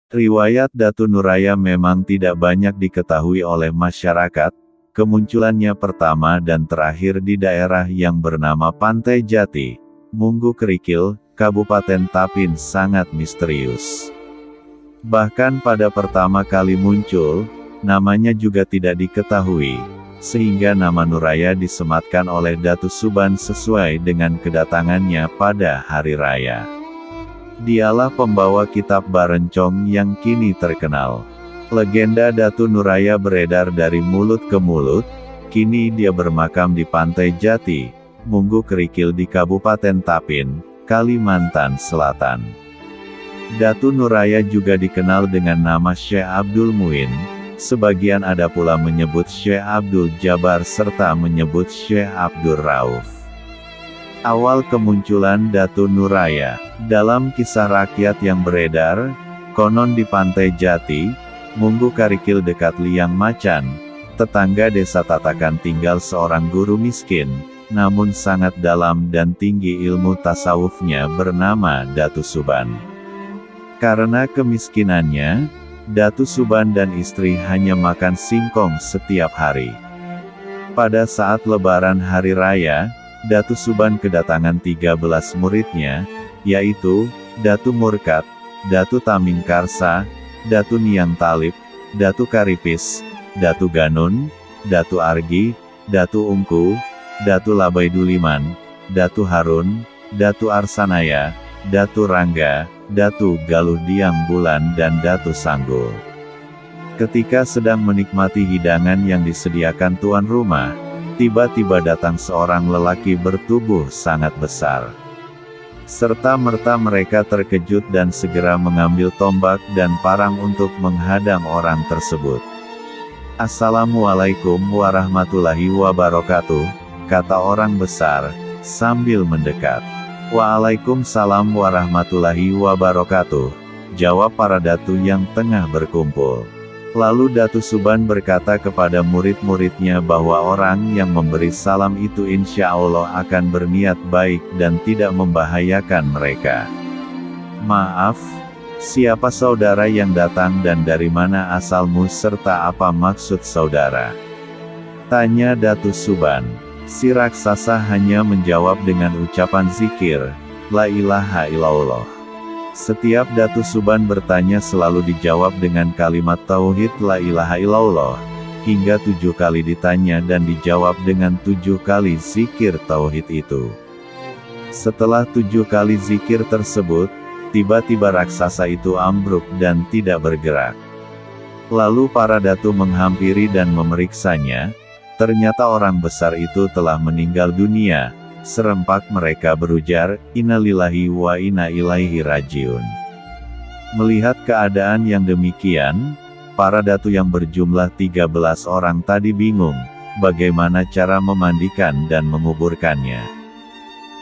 Riwayat Datu Nuraya memang tidak banyak diketahui oleh masyarakat. Kemunculannya pertama dan terakhir di daerah yang bernama Pantai Jati, Munggu Kerikil, Kabupaten Tapin sangat misterius. Bahkan pada pertama kali muncul, namanya juga tidak diketahui, sehingga nama Nuraya disematkan oleh Datu Suban sesuai dengan kedatangannya pada hari raya. Dialah pembawa kitab Barencong yang kini terkenal. Legenda Datu Nuraya beredar dari mulut ke mulut, kini dia bermakam di Pantai Jati, Munggu Kerikil di Kabupaten Tapin, Kalimantan Selatan. Datu Nuraya juga dikenal dengan nama Syekh Abdul Muin, sebagian ada pula menyebut Syekh Abdul Jabar serta menyebut Syekh Abdul Rauf. Awal kemunculan Datu Nuraya, dalam kisah rakyat yang beredar, konon di Pantai Jati, Munggu Kerikil dekat Liang Macan, tetangga desa Tatakan tinggal seorang guru miskin, namun sangat dalam dan tinggi ilmu tasawufnya bernama Datu Suban. Karena kemiskinannya, Datu Suban dan istri hanya makan singkong setiap hari. Pada saat lebaran hari raya, Datu Suban kedatangan 13 muridnya, yaitu, Datu Murkat, Datu Taming Karsa, Datu Niang Talib, Datu Karipis, Datu Ganun, Datu Argi, Datu Ungku, Datu Labaiduliman, Datu Harun, Datu Arsanaya, Datu Rangga, Datu Galuh Diang Bulan dan Datu Sanggul. Ketika sedang menikmati hidangan yang disediakan tuan rumah, tiba-tiba datang seorang lelaki bertubuh sangat besar. Serta-merta mereka terkejut dan segera mengambil tombak dan parang untuk menghadang orang tersebut. "Assalamualaikum warahmatullahi wabarakatuh," kata orang besar, sambil mendekat. "Waalaikumsalam warahmatullahi wabarakatuh," jawab para datu yang tengah berkumpul. Lalu Datu Suban berkata kepada murid-muridnya bahwa orang yang memberi salam itu insya Allah akan berniat baik dan tidak membahayakan mereka. "Maaf, siapa saudara yang datang dan dari mana asalmu serta apa maksud saudara?" tanya Datu Suban. Si raksasa hanya menjawab dengan ucapan zikir, "La ilaha illallah." Setiap Datu Suban bertanya selalu dijawab dengan kalimat tauhid la ilaha illallah, hingga 7 kali ditanya dan dijawab dengan 7 kali zikir tauhid itu. Setelah 7 kali zikir tersebut, tiba-tiba raksasa itu ambruk dan tidak bergerak. Lalu para datu menghampiri dan memeriksanya, ternyata orang besar itu telah meninggal dunia. Serempak mereka berujar, "Innalillahi wa inna ilaihi rajiun." Melihat keadaan yang demikian, para datu yang berjumlah 13 orang tadi bingung, bagaimana cara memandikan dan menguburkannya.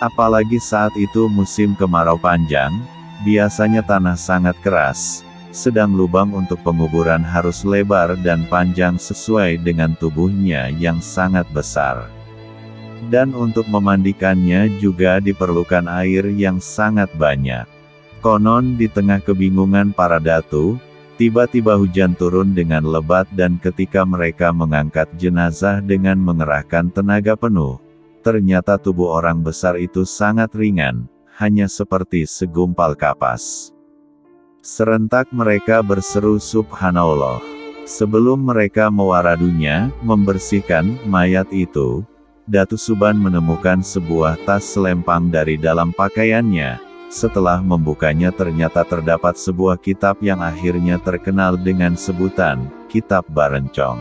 Apalagi saat itu musim kemarau panjang, biasanya tanah sangat keras, sedang lubang untuk penguburan harus lebar dan panjang sesuai dengan tubuhnya yang sangat besar. Dan untuk memandikannya juga diperlukan air yang sangat banyak. Konon di tengah kebingungan para datu, tiba-tiba hujan turun dengan lebat dan ketika mereka mengangkat jenazah dengan mengerahkan tenaga penuh, ternyata tubuh orang besar itu sangat ringan, hanya seperti segumpal kapas. Serentak mereka berseru Subhanallah. Sebelum mereka mewaradunya, membersihkan mayat itu, Datu Suban menemukan sebuah tas selempang dari dalam pakaiannya. Setelah membukanya ternyata terdapat sebuah kitab yang akhirnya terkenal dengan sebutan, Kitab Barencong.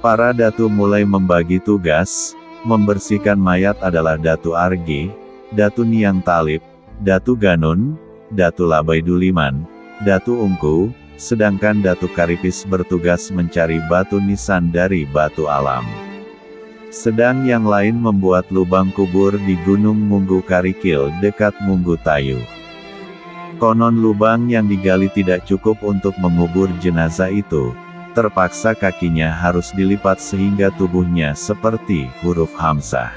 Para datu mulai membagi tugas. Membersihkan mayat adalah Datu Argi, Datu Niang Talib, Datu Ganun, Datu Labaiduliman, Datu Ungku, sedangkan Datu Karipis bertugas mencari batu nisan dari batu alam. Sedang yang lain membuat lubang kubur di Gunung Munggu Kerikil dekat Munggu Tayuh. Konon lubang yang digali tidak cukup untuk mengubur jenazah itu. Terpaksa kakinya harus dilipat sehingga tubuhnya seperti huruf Hamzah.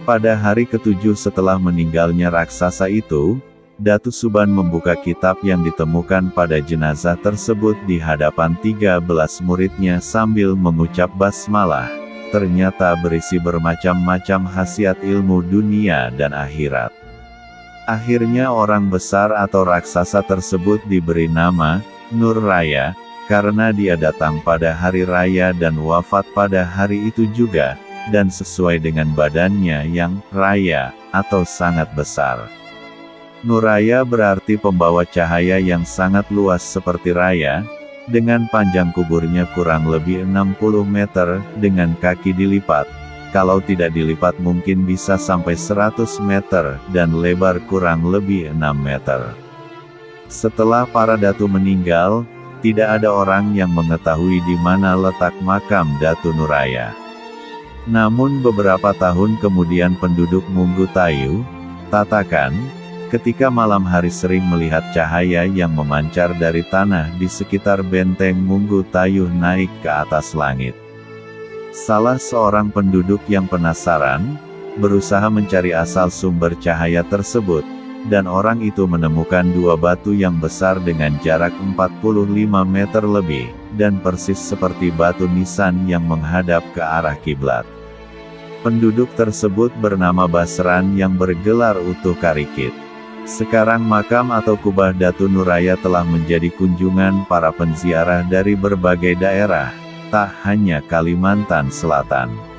Pada hari ke-7 setelah meninggalnya raksasa itu, Datu Suban membuka kitab yang ditemukan pada jenazah tersebut di hadapan 13 muridnya sambil mengucap basmalah. Ternyata berisi bermacam-macam khasiat ilmu dunia dan akhirat. Akhirnya orang besar atau raksasa tersebut diberi nama Nur Raya, karena dia datang pada hari raya dan wafat pada hari itu juga, dan sesuai dengan badannya yang raya, atau sangat besar. Nuraya berarti pembawa cahaya yang sangat luas seperti raya, dengan panjang kuburnya kurang lebih 60 meter, dengan kaki dilipat. Kalau tidak dilipat mungkin bisa sampai 100 meter, dan lebar kurang lebih 6 meter. Setelah para datu meninggal, tidak ada orang yang mengetahui di mana letak makam Datu Nuraya. Namun beberapa tahun kemudian penduduk Munggu Tayu, Tatakan, ketika malam hari sering melihat cahaya yang memancar dari tanah di sekitar benteng Munggu Tayu naik ke atas langit. Salah seorang penduduk yang penasaran, berusaha mencari asal sumber cahaya tersebut, dan orang itu menemukan dua batu yang besar dengan jarak 45 meter lebih, dan persis seperti batu nisan yang menghadap ke arah kiblat. Penduduk tersebut bernama Basran yang bergelar Utuh Karikit. Sekarang makam atau kubah Datu Nuraya telah menjadi kunjungan para penziarah dari berbagai daerah, tak hanya Kalimantan Selatan.